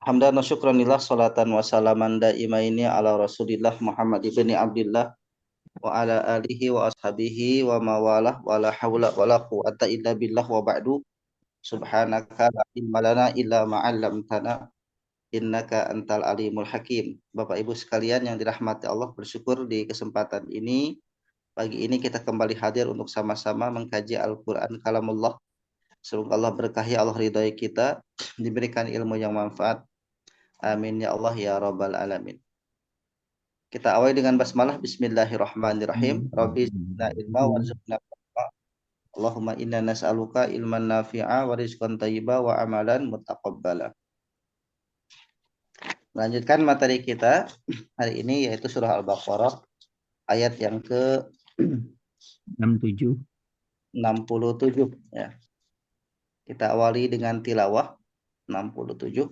Hamdan wa syukranillah salatan wa salaman daimaini ala Rasulillah Muhammad ibni Abdullah wa ala alihi wa ashabihi wa mawalah wa la hawla wa la quwata illa billah wa ba'du. Subhanaka la ilma lana illa ma 'allamtana innaka antal alimul hakim. Bapak Ibu sekalian yang dirahmati Allah, bersyukur di kesempatan ini, pagi ini kita kembali hadir untuk sama-sama mengkaji Al-Qur'an kalamullah. Semoga Allah berkahi, Allah ridhai kita, diberikan ilmu yang manfaat. Amin ya Allah ya rabbal alamin. Kita awali dengan basmalah. Bismillahirrahmanirrahim. Rabbi zidna ilma warzuqna ilma. Allahumma inna nas'aluka ilman nafi'a wa rizqan thayyiba wa amalan mutaqabbala. Melanjutkan materi kita hari ini yaitu surah Al-Baqarah ayat yang ke 67. 67 ya. Kita awali dengan tilawah 67.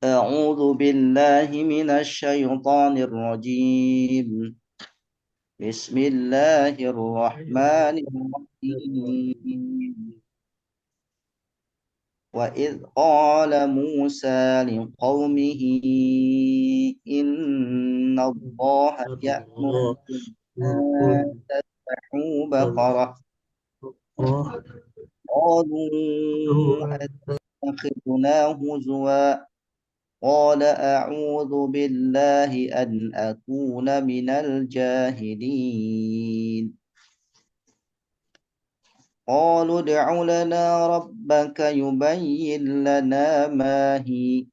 A'udzu billahi minasy syaithanir rajim. Bismillahirrahmanirrahim. Wa idh qala Musa liqaumihi inna Allaha ya'murukum an tadhbahu baqarah qalu attakhidna huzwa qala a'udzu billahi an akuna minal jahilin. قالوا ادع لنا ربك يبين لنا ما هي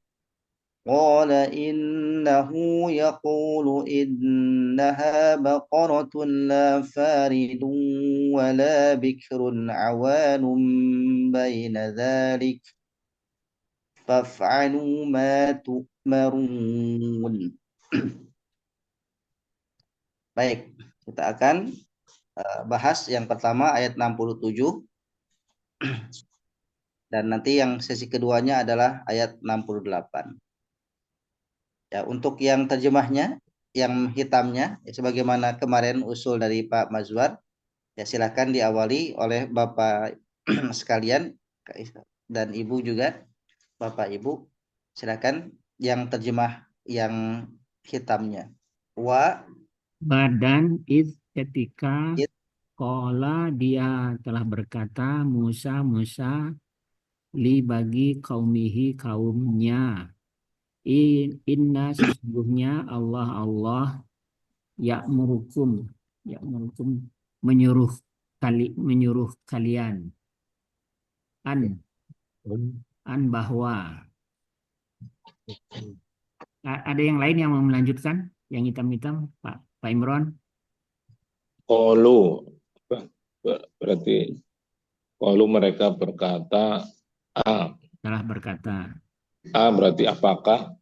قال إنه يقول إنها بقرة لا فارض ولا بكر عوان بين ذلك فافعلوا ما تؤمرون. Baik, kita akan bahas yang pertama ayat 67 dan nanti yang sesi keduanya adalah ayat 68. Ya, untuk yang terjemahnya, yang hitamnya, ya, sebagaimana kemarin usul dari Pak Mazwar, ya silakan diawali oleh Bapak sekalian dan Ibu juga, Bapak Ibu, silakan yang terjemah yang hitamnya. Badan is ketika It, qala dia telah berkata Musa li bagi kaumihi kaumnya inna sesungguhnya Allah ya'murukum menyuruh kalian an bahwa ada yang lain yang mau melanjutkan yang hitam-hitam Pak Imron. Qalu berarti qalu mereka berkata Telah berkata. Berarti apakah?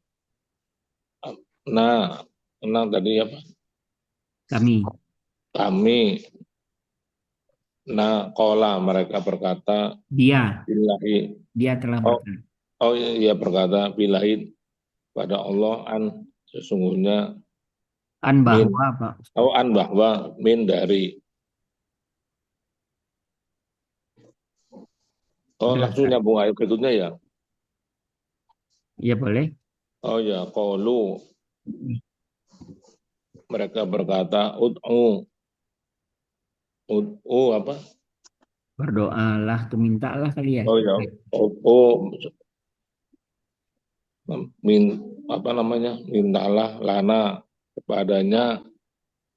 Nah tadi apa? Kami. Nah, qala mereka berkata dia billahi. Dia telah berkata. Ia berkata billahi pada Allah sesungguhnya bahwa Pak. Bahwa min dari. Langsung nyambung ayat berikutnya ya. Iya boleh. Ya, qalu mereka berkata ud'u apa? Berdoalah atau mintalah kali ya. Ya. Mintalah lana kepadanya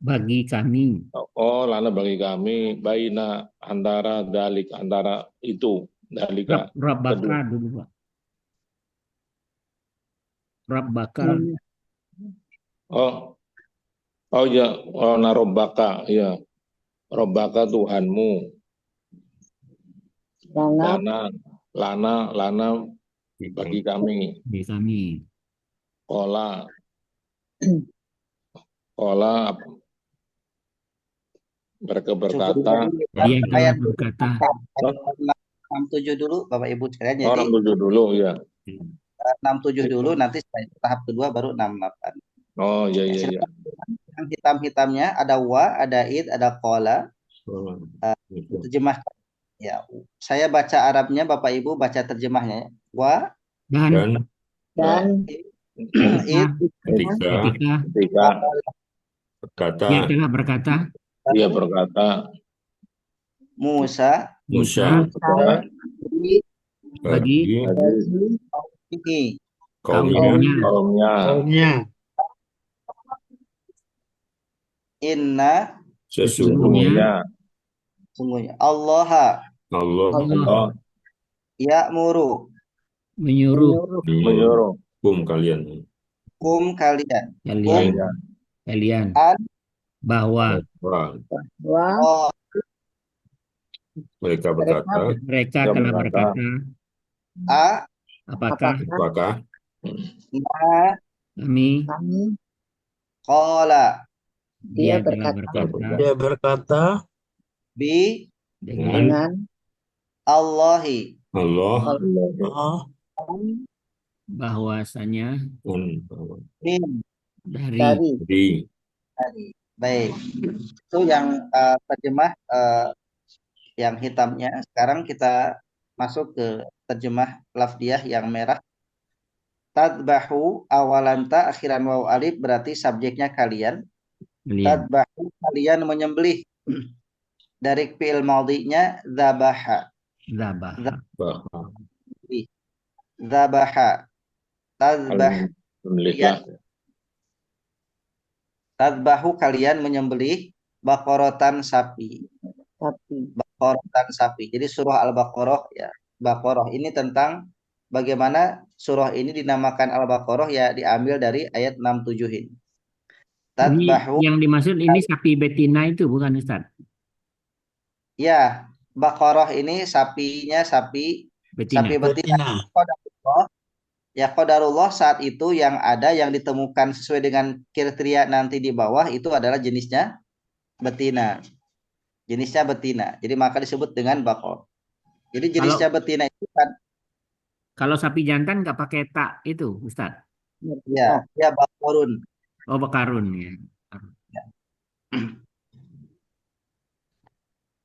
bagi kami. Lana bagi kami baina antara dalik antara itu dalika. Rabbaka dulu Pak. Rabbaka. Ya, narobbaka ya. Robbaka Tuhanmu. Lana bagi kami. Bagi kami. Kola mereka berkata. Dia telah berkata. 67 dulu Bapak Ibu sekalian. Jadi 67 dulu ya. 67 dulu, nanti tahap kedua baru 68. Iya. Yang hitam-hitamnya ada wa, ada id, ada qala. Terjemah ya. Saya baca Arabnya, Bapak Ibu baca terjemahnya. Wa Dan dan id ketika ketika berkata dia telah berkata dia berkata Musa Musa bagi bagi ini kaumnya inna sesungguhnya sungguhnya Allah Allah ya'muru menyuruh menyuruh kalian kalian kalian an bahwa oh, mereka berkata mereka Dia telah berkata, berkata, apakah apakah ma kami qala dia telah berkata Dia berkata bi dengan Allahi Allah Allah bahwasanya min dari baik itu yang terjemah yang hitamnya. Sekarang kita masuk ke terjemah lafdiyah yang merah. Tadbahu awalan ta akhiran waw alif berarti subjeknya kalian. Tadbahu kalian menyembelih. Dari fi'il madhinya zabaha. Zabaha. Tadbahu kalian menyembelih bakorotan sapi. Bakorotan sapi. Jadi surah Al-Baqarah ya. Baqarah ini tentang bagaimana surah ini dinamakan Al-Baqarah ya diambil dari ayat 67 ini. Tadbahu yang dimaksud ini sapi betina itu bukan Ustaz? Ya, Baqarah ini sapinya sapi betina. Ya qadarullah saat itu yang ada yang ditemukan sesuai dengan kriteria nanti di bawah itu adalah jenisnya betina. Jenisnya betina. Jadi maka disebut dengan Baqarah. Jadi jenisnya betina itu kan kalau sapi jantan nggak pakai tak itu Ustaz? Ya Baqarun. Oh, Bakarun ya.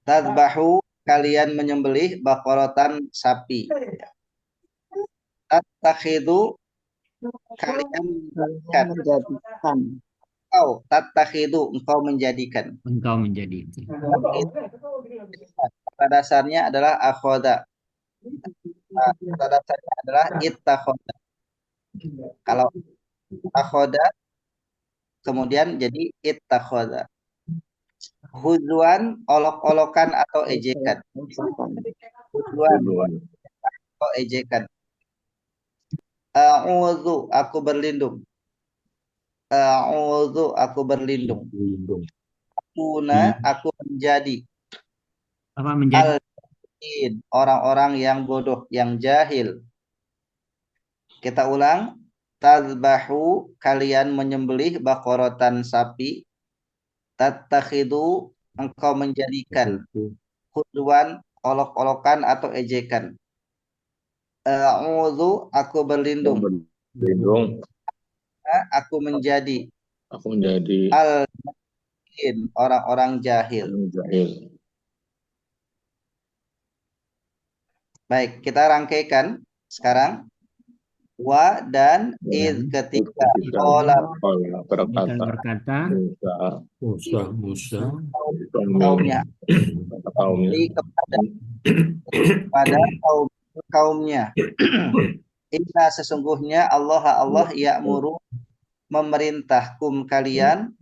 Tadbahu kalian menyembelih baqaratan sapi. Tatakhidu kalian menjadikan. Engkau menjadikan. Pada dasarnya adalah akhoda. Pada dasarnya adalah ittakhoda. Kalau akhoda kemudian jadi ittakhoda. Huzwan olok-olokan atau ejekan. Huzwan atau ejekan. A'udzu aku berlindung. A'udzu aku berlindung. Kuna aku menjadi. Apa menjadi? Orang-orang yang bodoh, yang jahil. Kita ulang. Tadbahu kalian menyembelih baqaratan sapi. Tattakhidu engkau menjadikan. Huzwan olok-olokan atau ejekan. A'udzu aku berlindung. Aku menjadi al-jahilin orang-orang jahil. Baik, kita rangkaikan sekarang. Wa dan id ketika berkata Musa kaumnya kepada kaumnya inna sesungguhnya Allah ya'muru memerintahkum kalian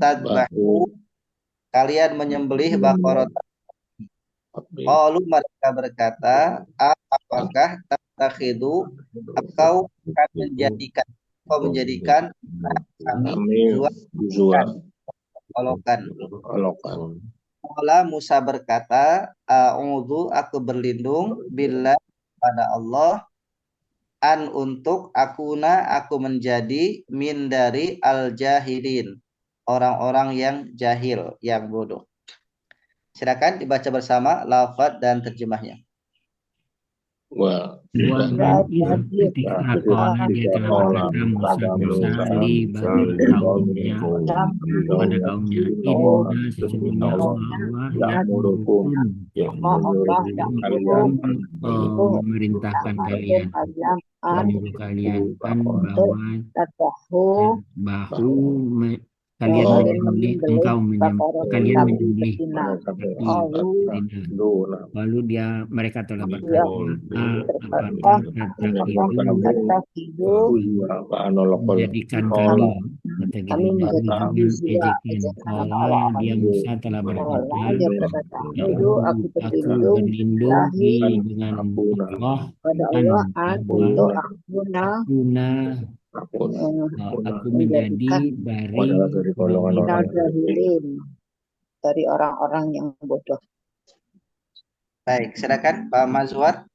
tadbahu kalian menyembelih baqarah. Qalu mereka berkata apakah tatakhidu engkau akan menjadikan kami olokan. Musa berkata a'udzu aku berlindung billah pada Allah untuk aku menjadi min dari al-jahilin orang-orang yang jahil yang bodoh. Silakan dibaca bersama lafaz dan terjemahnya. Wa Dan itu ketika ketika qala dia telah qala berkata Musa Musa li bagi kaumnya kepada kaumnya, Allah inna sesungguhnya Allah ya'murukum ya'murukum kalian memerintahkan kalian, menyuruh kalian bahwa bahu kalian menyembelih sapi betina. Lalu mereka telah berkata, apakah menjadikan kami kata gini dengan ejekan. Kalau dia Musa telah berkata, aku berlindung dengan Allah aku menjadi dari orang-orang yang bodoh. Baik, silakan Pak Mazhar.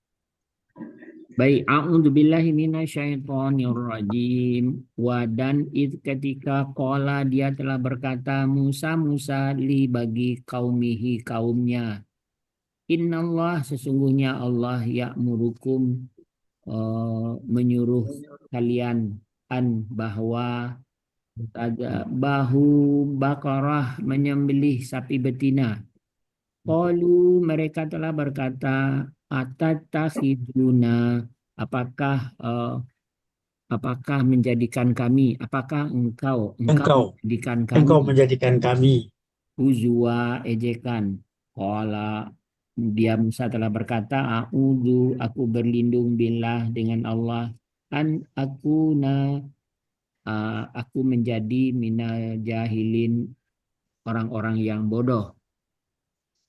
Baik, a'udzubillahi minasyaitonirrajim. Dan ketika qala dia telah berkata Musa li bagi kaumnya. Innallah sesungguhnya Allah ya'murukum menyuruh kalian bahwa bahu bakarah menyembelih sapi betina. Qalu mereka telah berkata atatakhiduna apakah menjadikan kami, apakah engkau menjadikan kami huzwa ejekan. Qala dia Musa telah berkata aku berlindung billah dengan Allah aku menjadi minal jahilin orang-orang yang bodoh.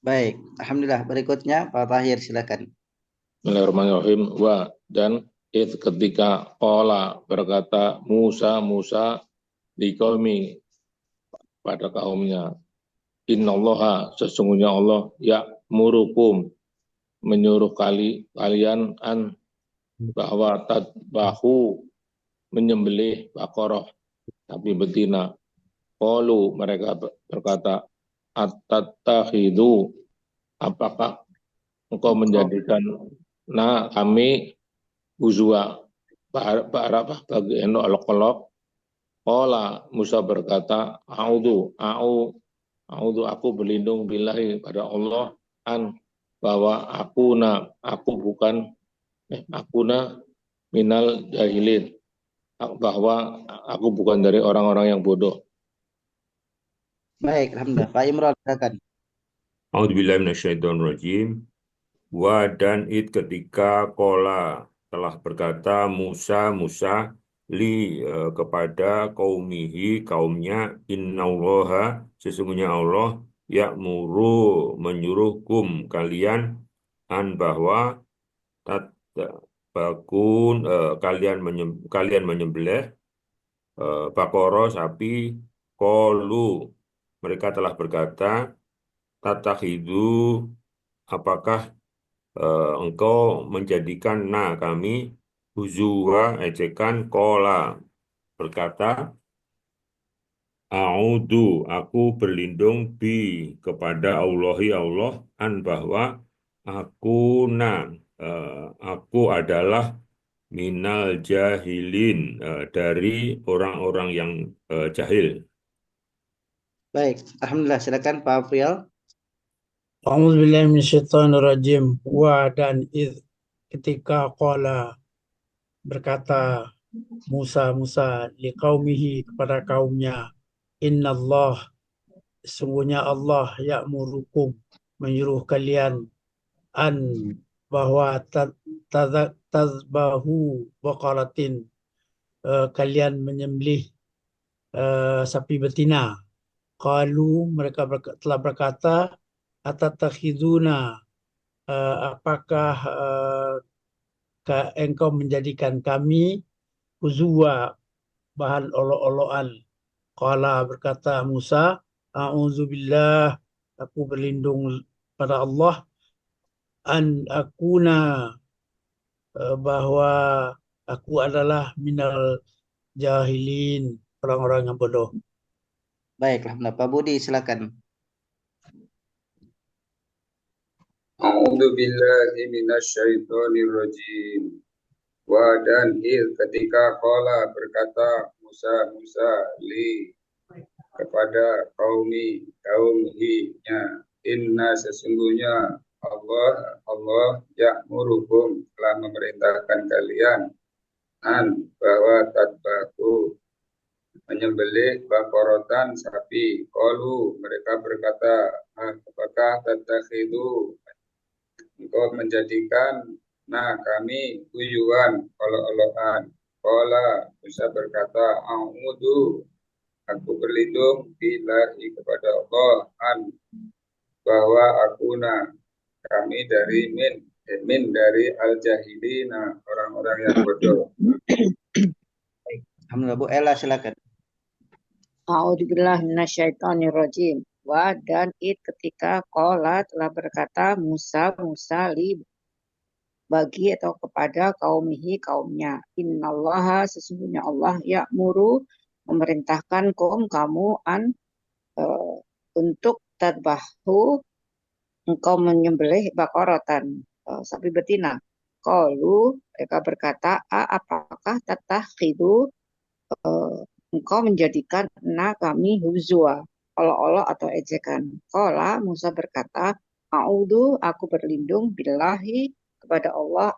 Baik, alhamdulillah. Berikutnya Pak Tahir, silakan. Bismillahirrahmanirrahim. Dan ketika qala berkata Musa di qaumi pada kaumnya, innallaha sesungguhnya Allah ya'murukum menyuruh kalian bahwa tadbahu menyembelih baqarah sapi betina. Qalu mereka berkata at-tattakhidu apakah engkau menjadikan kami uzwa bagi olok-olok. Qala Musa berkata a'udzu aku berlindung billahi pada Allah bahwa akuna minal jahilin bahwa aku bukan dari orang-orang yang bodoh. Baik, alhamdulillah. Pak Imran, silakan. A'udzubillahi minasyaitonirrajim. Dan ketika qala telah berkata Musa kepada kaumnya, innallaha sesungguhnya Allah ya'muru menyuruhkum kalian bahwa kalian menyembelih baqarah sapi. Qalu mereka telah berkata tatakhidu apakah engkau menjadikan kami huzwa ejekan. Qala berkata a'udzu aku berlindung kepada Allah bahwa aku adalah minal jahilin dari orang-orang yang jahil. Baik, alhamdulillah. Silakan Pak Afril. A'udzubillahi minasyaitonirrajim. Dan ketika qala berkata Musa liqaumihi kepada kaumnya, innallah sesungguhnya Allah ya'murukum menyuruh kalian bahwa tazbahu baqaratin kalian menyembelih sapi betina. Qalu mereka telah berkata atatakhiduna apakah engkau menjadikan kami huzwa bahan olok-olokan. Qala berkata Musa a'udzubillah aku berlindung pada Allah akuna bahwa aku adalah minal jahilin orang-orang yang bodoh. Baik, alhamdulillah. Pak Budi, silakan. أعوذ A'udzu billahi minasyaitonir rajim. Dan ketika qala berkata Musa kepada kaumnya, inna sesungguhnya Allah ya'murukum telah memerintahkan kalian bahwa tatbaku menyembelih bakorotan sapi. Qalu mereka berkata, apakah tatakhidu engkau menjadikan kami uyuan olok-olokan. Qala Musa berkata, a'udzu aku berlindung billahi kepada Allah bahwa kami dari min dari al-jahilina orang-orang yang bodoh. Alhamdulillah, Bu Ella silakan. A'udzubillahi minasyaitonirrajim. Dan ketika qala telah berkata Musa bagi atau kepada kaumnya, innallaha sesungguhnya Allah ya'muru memerintahkan kamu untuk tadbahu engkau menyembelih bakoratan sapi betina. Qalu mereka berkata, apakah tatakhidu engkau menjadikan kami huzwa olok-olok atau ejekan. Qala Musa berkata, a'udzu aku berlindung billahi kepada Allah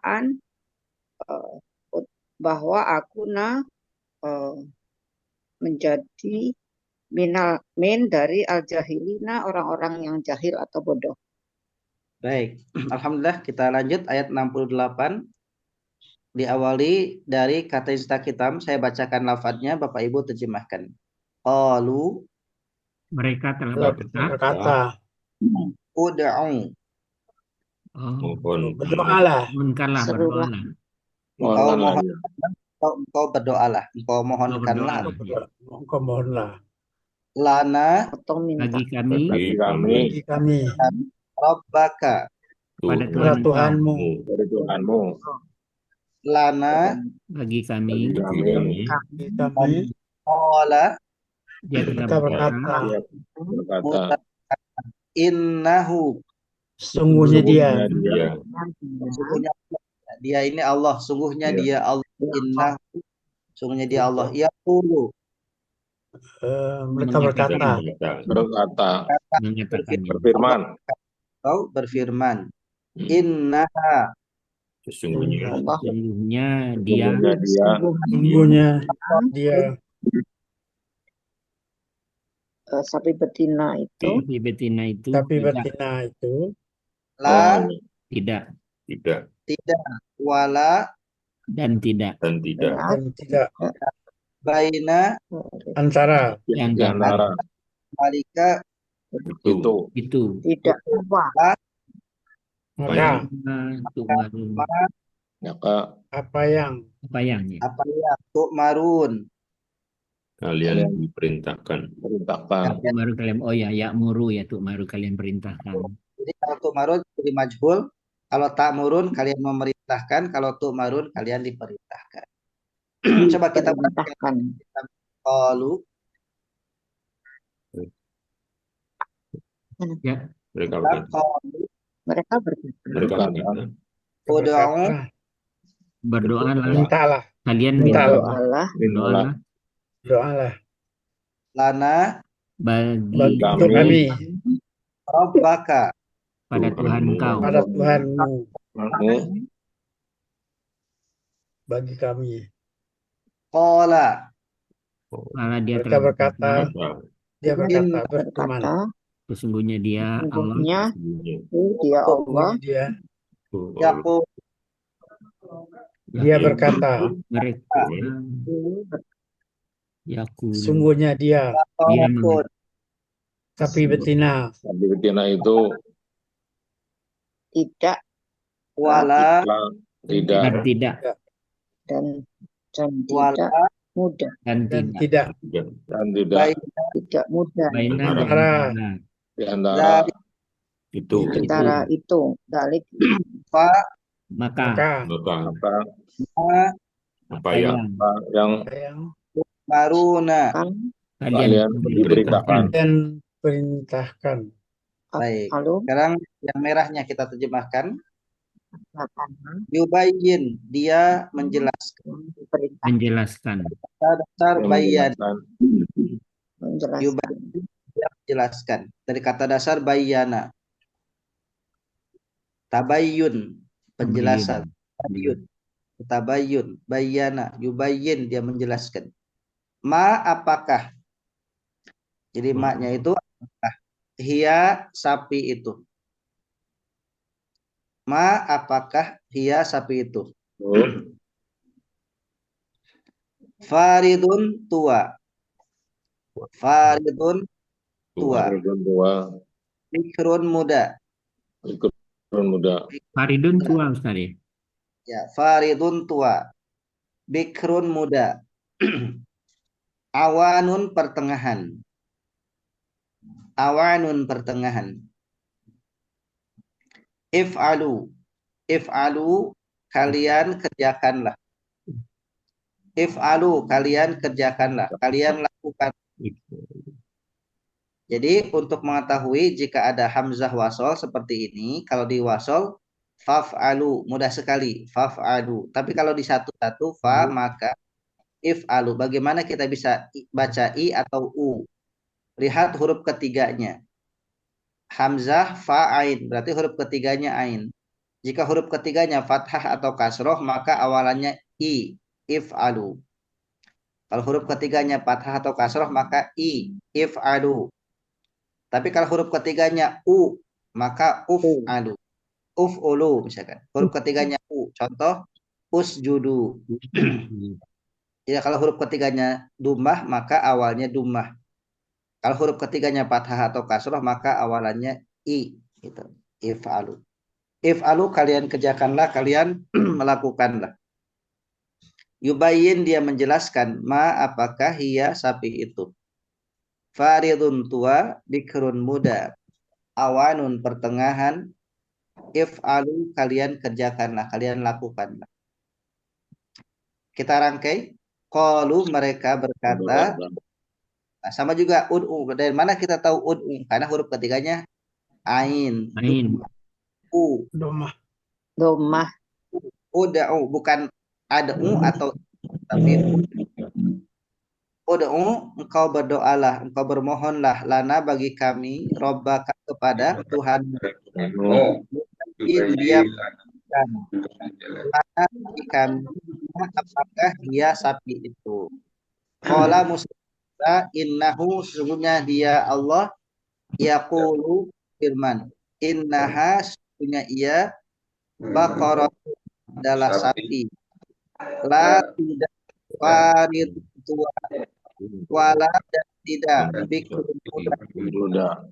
bahwa aku menjadi min dari al-jahilina orang-orang yang jahil atau bodoh. Baik, alhamdulillah kita lanjut ayat 68. Diawali dari kata istaqitam, saya bacakan lafadznya, Bapak Ibu terjemahkan. Qalu Mereka telah berkata, ud'u Mohon berdoalah. Mohonkanlah, Serulah. berdoalah. engkau berdoalah, engkau mohonkanlah Engkau mohonlah lana Atau minta. Bagi kami, bagi kami rabbaka pada kepada Tuhanmu, dari Tuhanmu, lana bagi kami, bagi kami qala dia telah kita berkata, berkata, innahu sungguhnya dia sungguhnya dia ini Allah, sungguhnya dia Allah, innahu sungguhnya dia Allah, yaqulu mereka berkata mengatakannya. berfirman, kau berfirman, innaha sesungguhnya Sesungguhnya dia sungguhnya dia Sapi betina itu sapi betina itu tapi tidak, betina itu la tidak tidak wala dan tidak dan tidak dan tidak baina antara di yang antara malika itu tidak apa maka tu'marun maka apa yang apa yang ya? apa ya tu'marun kalian diperintahkan. Tu'maru kalian ya'muru ya tu'maru kalian perintahkan. Jadi kalau tu'marun jadi majhul, kalau ta'murun kalian memerintahkan, kalau tu'marun kalian diperintahkan. Coba kita perintahkan. qalu Ya, Mereka berkata, Mereka berkata ud'u berdoalah mintalah kalian mintalah berdoalah lana bagi untuk kami rabbaka pada Tuhan kau pada Tuhanmu bagi kami. qala malah dia Mereka telah berkata berfirman, sesungguhnya dia Allah Sungguhnya dia Allah yaqul dia berkata, mereka Yakul sungguhnya dia yaqul sapi betina itu tidak wala dan tidak dan wala tidak mudah dan tidak tidak mudah baina di antara itu antara itu dalik fa maka apa yang maruna kalian diperintahkan dan perintahkan Baik. Lalu Sekarang yang merahnya kita terjemahkan. bagaimana Yubayyin, dia menjelaskan. diperintah Menjelaskan. Dasar Yang bayan. menjelaskan. menjelaskan. Yubayyin, dia menjelaskan. Dari kata dasar bayana. Tabayyun, penjelasan. Tabayyun. Tabayyun, bayana, yubayyin, dia menjelaskan. Ma apakah? Jadi maknya itu apakah? Hiya sapi itu. Ma apakah hiya sapi itu? Oh, Faridun tua. Faridun tua. Faridun tua. Bikrun muda. Bikrun muda. Faridun tua Ustaz ya. Ya, Faridun tua. Bikrun muda. Awanun pertengahan. Awanun pertengahan. If'alu. If'alu, kalian kerjakanlah. If'alu, kalian kerjakanlah. Kalian lakukan. Jadi untuk mengetahui jika ada hamzah wasol seperti ini, kalau di wasol faf'alu, mudah sekali, faf'alu. Tapi kalau di satu-satu fa maka if'alu. Bagaimana kita bisa baca i atau u? Lihat huruf ketiganya. Hamzah fa ain, berarti huruf ketiganya ain. Jika huruf ketiganya fathah atau kasroh maka awalannya i, if'alu. Kalau huruf ketiganya fathah atau kasroh maka i, if'alu. Tapi kalau huruf ketiganya u, maka uf'alu. Uf'ulu misalkan. Huruf ketiganya u. Contoh, usjudu. Ya, kalau huruf ketiganya dumah, maka awalnya dumah. Kalau huruf ketiganya fathah atau kasroh, maka awalannya i. Gitu. If'alu. If'alu, kalian kerjakanlah, kalian melakukanlah. Yubayyin, dia menjelaskan. Ma apakah hiya sapi itu. Faridun tua, bikrun muda, awanun pertengahan, if'alu, kalian kerjakanlah, kalian lakukanlah. Kita rangkai. Qalu, mereka berkata, nah, sama juga ud'u. Dari mana kita tahu ud'u? Karena huruf ketiganya ain. Ain. U. Domah. Domah. Ud'u, bukan ad'u atau tapi ud'u, engkau berdoalah, engkau bermohonlah lana bagi kami, Rabbaka kepada Tuhan. Dia lana bagi kami, apakah dia sapi itu? Qala Musa, innahu, sesungguhnya dia Allah, yaqulu, firman, innaha, sesungguhnya ia, baqarah, adalah sapi. La tidak farid tua, wala dan tidak bikrun muda.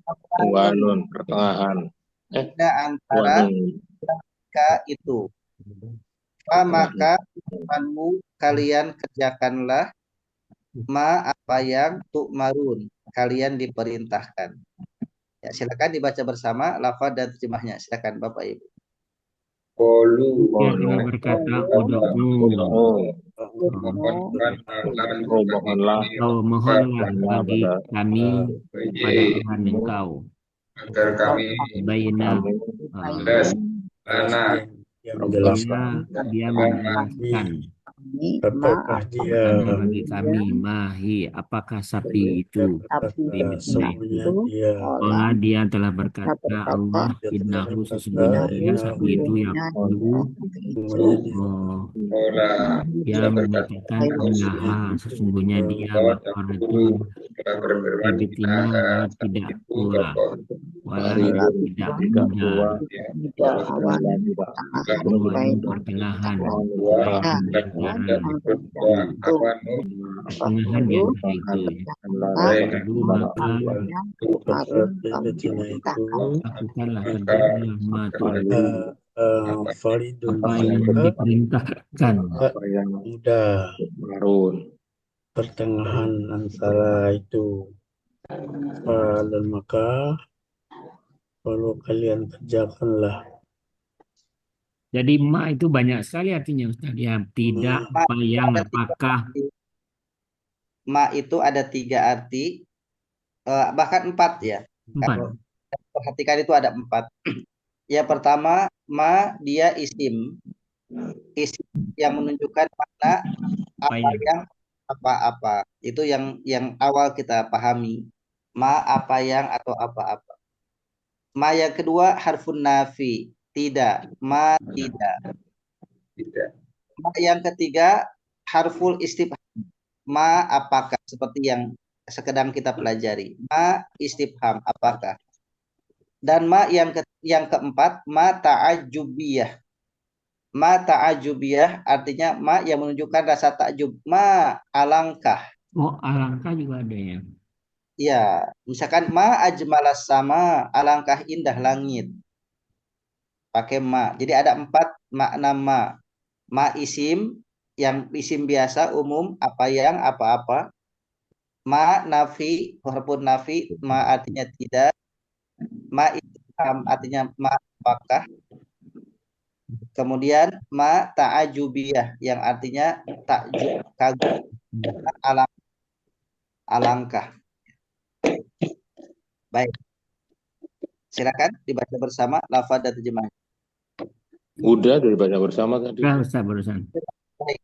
Wanun pertengahan. antara Wanun. mereka itu. Maka Tuhanmu, kalian kerjakanlah ma apa yang tu'marun, kalian diperintahkan. Ya, silakan dibaca bersama lafaz dan terjemahnya. Silakan Bapak Ibu. Qalu Ya, dia berkata ud'u. Mohonlah Kau mohonlah bagi kami pada Tuhan engkau. agar kami Bayina. jelas lana Yang menjelaskan. Dia menjelaskan. Apakah dia Bagi kami mahi, apakah sapi itu? sesungguhnya dia Allah, dia telah berkata, Allah innahu, sesungguhnya dia sapi itu yang Qala dia mengatakan innaha, sesungguhnya dia bakar itu telah berfirman bibitina tidak tua, wala tidak muda, awan pertengahan, pertengahan di antara itu. Lalu maka betina itu lakukanlah, kerjakanlah matu Faridun apa yang diperintahkan. muda, Harun. pertengahan antara itu. Dan maka kalau kalian kerjakanlah. Jadi ma itu banyak sekali artinya Ustaz. Ya, tidak, apa yang, apakah. Ma itu ada 3 arti, bahkan 4 ya. Empat. Kalau perhatikan itu ada 4. Yang pertama, ma dia isim yang menunjukkan makna Apa apa yang yang apa-apa. Itu yang awal kita pahami. Ma apa yang atau apa-apa. Ma yang kedua harfun nafi, tidak. Ma tidak. Tidak. Ma yang ketiga harful istifham. Ma apakah, seperti yang sedang kita pelajari. Ma istifham, apakah. Dan ma yang keempat, ma ta'ajubiyah. Ma ta'ajubiyah artinya ma yang menunjukkan rasa takjub. Ma alangkah. Oh, alangkah juga ada ya. Ya, misalkan ma ajmalas sama, alangkah indah langit. Pakai ma. Jadi ada 4 makna ma. Ma isim, yang isim biasa umum, apa yang apa-apa. Ma nafi, walaupun nafi, ma artinya tidak. Ma istifham artinya ma apakah. Kemudian ma ta'ajubiyah yang artinya takjub, kagum, alangkah. Baik. Silakan dibaca bersama lafaz dan terjemahan. Udah dibaca bersama tadi. Nah, Ustaz barusan. Baik.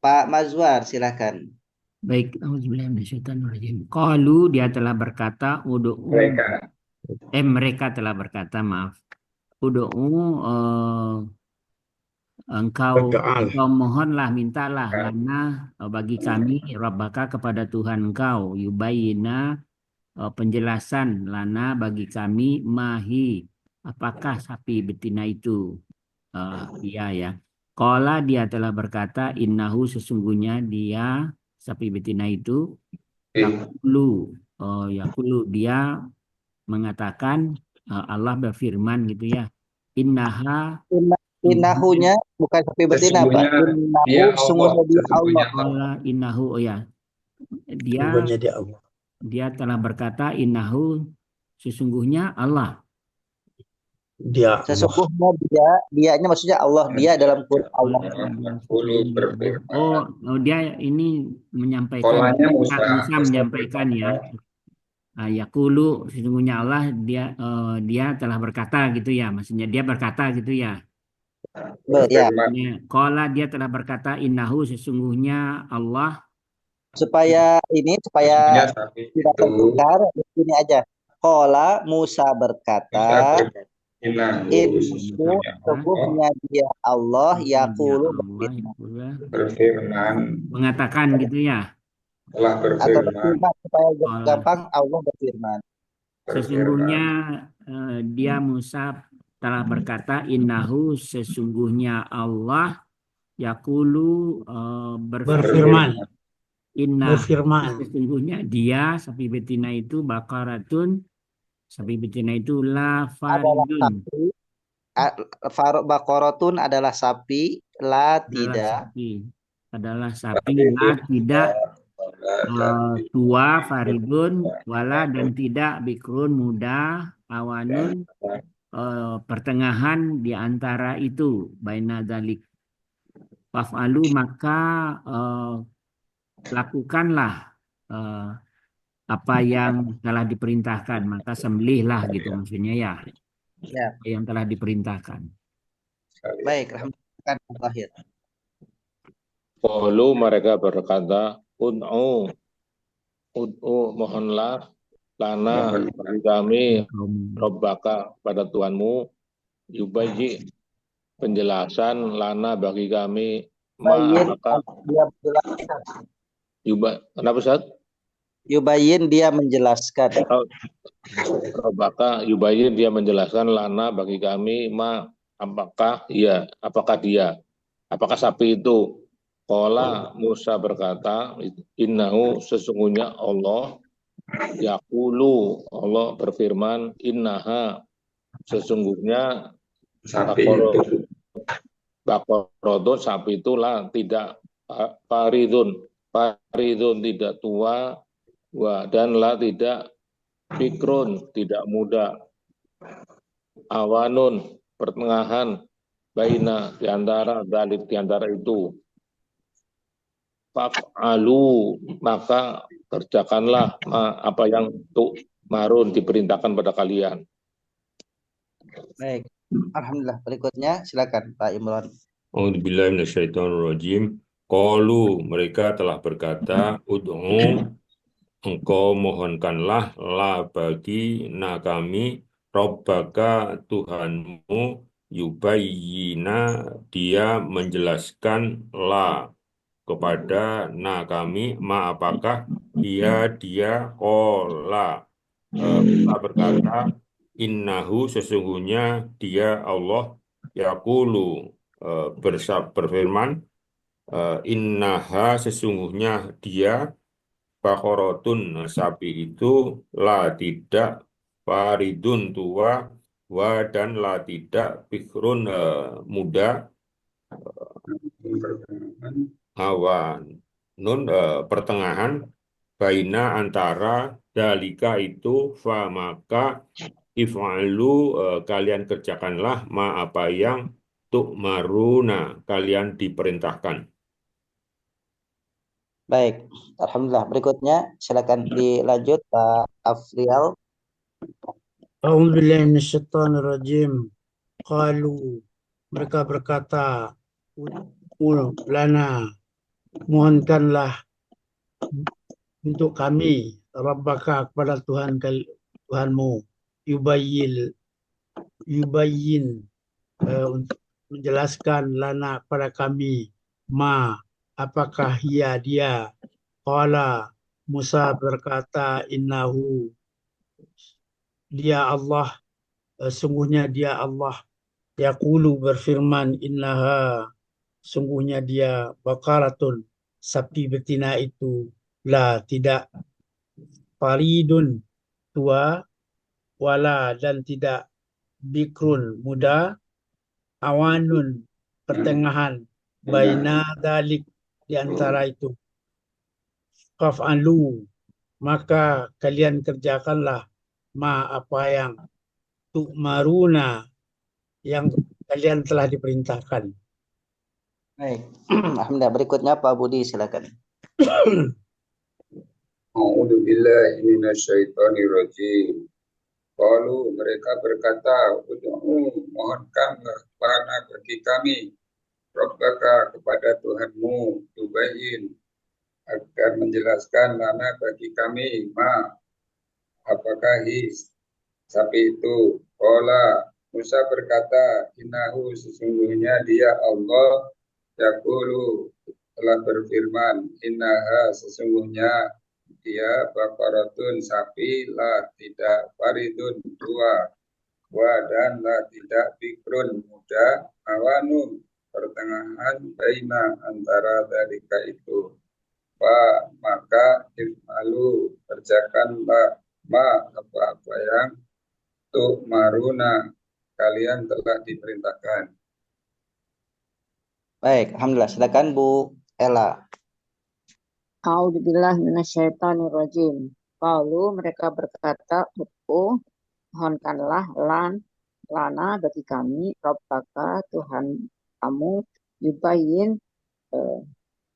Pak Mazwar, silakan. Baik, auzubillahi Qalu, dia telah berkata, mereka telah berkata, maaf. Engkau mohonlah, mintalah lana bagi kami Rabbaka kepada Tuhan engkau, yubayina penjelasan lana bagi kami mahi apakah sapi betina itu. Iya ya. Qala, dia telah berkata, innahu sesungguhnya dia sapi betina itu yakulu dia mengatakan, Allah berfirman gitu ya, Innahunya bukan sapi betina, Pak. Dia Sungguhnya dia Allah. Allah innahu, ya, dia telah berkata, innahu sesungguhnya Allah. Dia Sesungguhnya dianya maksudnya Allah, dia dalam Quran Allah. Dia ini menyampaikan, Polanya Musa menyampaikan ya. Yaqulu sesungguhnya Allah, dia telah berkata gitu ya, maksudnya dia berkata gitu ya. Ya. Qala, dia telah berkata, innahu sesungguhnya Allah. Supaya tidak tertukar, ini aja. Qala, Musa berkata, sesungguhnya dia Allah, yaqulu berfirman, mengatakan gitu ya. telah atau berfirman, berfirman, supaya gampang, Allah berfirman. Sesungguhnya dia Musa telah berkata, innahu sesungguhnya Allah yaqulu berfirman. Sesungguhnya dia sapi betina itu bakaratun, sapi betina itu la faridun. Baqaratun adalah sapi, la tidak. Adalah sapi, la tidak tua, faridun wala dan tidak bikrun muda, awanun pertengahan di antara itu, baina dzalik. Faf'alu, maka lakukanlah apa yang telah diperintahkan, maka sembelihlah gitu maksudnya ya. Yang telah diperintahkan. Baik, alhamdulillah. Qalu, mereka berkata, ud'u mohonlah lana bagi kami Rabbaka pada Tuhanmu, yubayyi penjelasan lana bagi kami kenapa Ustaz? Yubayyin dia menjelaskan. Rabbaka yubayyin dia menjelaskan lana bagi kami apakah sapi itu. Qala, Musa berkata, innahu sesungguhnya Allah, yaqulu Allah berfirman, innaha sesungguhnya sapi itu baqaratun sapi itulah tidak faridun tidak tua, dan la tidak bikrun tidak muda, awanun pertengahan, baina di antara itu. Faf'alu, maka kerjakanlah apa yang marun diperintahkan pada kalian. Baik. Alhamdulillah. Berikutnya silakan Pak Imran. A'udzubillahi minasyaitonirrajim. Qalu, mereka telah berkata, ud'u, engkau mohonkanlah la bagi kami Rabbaka Tuhanmu yubayyina, dia menjelaskan la kepada kami ma apakah dia kola telah berkata innahu sesungguhnya dia Allah yaqulu berfirman innaha sesungguhnya dia Bakorotun sapi itu la tidak faridun tua wa dan la tidak bikrun muda awan nun pertengahan baina antara dalika itu fa maka if'alu kalian kerjakanlah ma apa yang tu'maruna kalian diperintahkan. Baik. Alhamdulillah. Berikutnya silakan dilanjut Pak Afrial. A'udzubillahi minasyaitonirrajim. Qalu, mereka berkata, ud'u lana, mohonkanlah untuk kami Rabbaka kepada Tuhanmu yubayyin untuk menjelaskan lana kepada kami ma apakah dia qala Musa berkata innahu dia Allah sungguhnya dia Allah yaqulu berfirman innaha sungguhnya dia baqaratun sapi betina itu la tidak faridun tua wala dan tidak bikrun muda awanun pertengahan baina dalik di antara itu faf'alu maka kalian kerjakanlah ma apa yang tu'maruna yang kalian telah diperintahkan. Baik. Alhamdulillah. Berikutnya Pak Budi silakan. A'udzu billahi minasyaitonirrajim. Qalu mereka berkata, ud'u mohonkanlah lana bagi kami Rabbaka kepada Tuhanmu yubayyin agar menjelaskan lana bagi kami ma apakah sapi itu. Qala Musa berkata innahu sesungguhnya dia Allah yaqulu telah berfirman innaha sesungguhnya dia baqaratun sapi la tidak faridun tua wa dan la tidak bikrun muda awanun pertengahan baina antara dalika itu maka if'alu kerjakanlah ma apa yang tu'maruna kalian telah diperintahkan. Baik. Alhamdulillah. Silakan Bu Ella. A'udzubillah minasyaitonirrajim. Qalu mereka berkata, mohonkanlah lana bagi kami Rabbaka Tuhan kamu yubayyin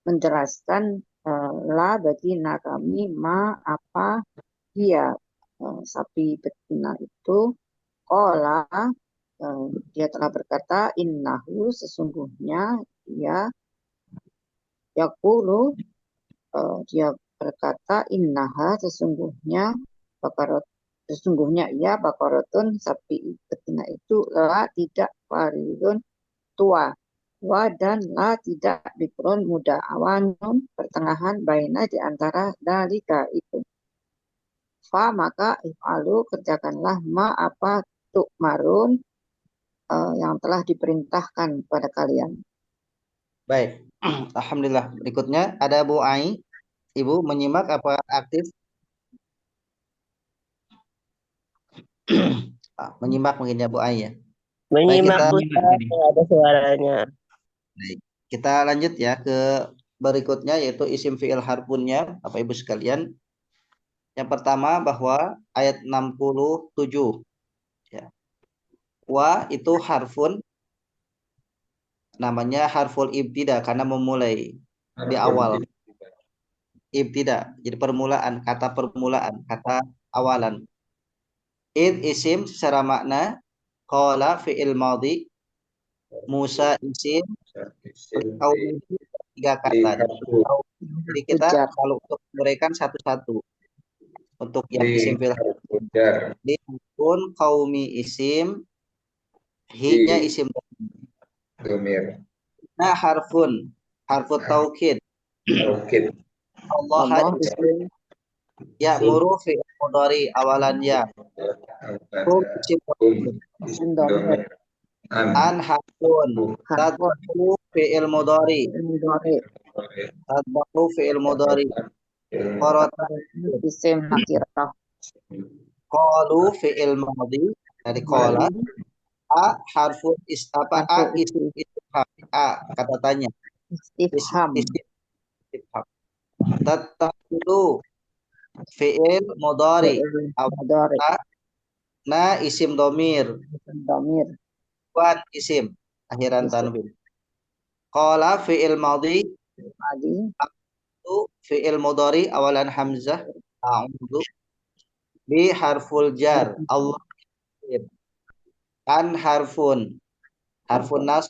menjelaskan la bagi kami ma apa dia sapi betina itu qala dia telah berkata innahu sesungguhnya dia yaqulu dia berkata innaha sesungguhnya ia baqaratun sapi betina itu la tidak faridun tua wa dan la tidak bikrun muda awanun pertengahan baina di antara dalika itu maka if'alu kerjakanlah ma apa tu'marun yang telah diperintahkan kepada kalian. Baik. Alhamdulillah. Berikutnya ada Bu Ai. Ibu menyimak apa aktif? Menyimak mungkin ya Bu Ai ya. Menyimak Baik, Ustaz, ada suaranya. baik. Kita lanjut ya ke berikutnya yaitu isim fi'il harfunnya Bapak Ibu sekalian. Yang pertama bahwa ayat 67 ya. Wa itu harfun namanya harful ibtida karena memulai di awal. Ibtida jadi permulaan, kata awalan. Id isim secara makna Qala fi'il madhi, Musa isim, isim kaum tiga kata. liharfu Jadi kita Ujar. kalau untuk mereka satu-satu. Untuk yang isim fil liharfu jar di pun qaumi isim, hi-nya di isim. domir Nah harfu taukid. taukid Allah Allah isim ya'muru fi'il mudhari awalan ya. Kum isim isim domir. an harfun Harfun tadbahu fi'il mudhari. mudhari. Tadbahu fi'il mudhari. Qarata Isim nakirah. qalu fi'il madhi dari qala. A harfun apa a Harfu isim istifham. A kata tanya. istifham. Isim istifham. Tattakhidhu fi'il mudhari. Mudhari. Na isim domir. Isim domir. Wan isim akhiran Isim. tanwin. Qala fi'il madhi Tadi tu fi'il mudhari awalan hamzah. A'udzu bi harful jar. Allah an harfun nas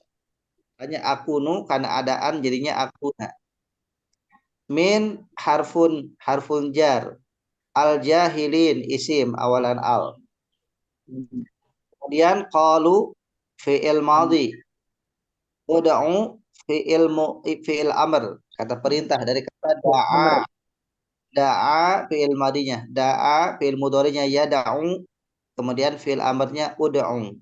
hanya akunu karena adaan jadinya akuna. Min harfun jar. Al jahilin isim awalan al. Kemudian qalu fi'il madhi. Ud'u fi'il amr kata perintah dari kata da'a. Da'a fi'il madinya, da'a fi'il mudhari'nya yad'u, kemudian fi'il amrnya ud'u.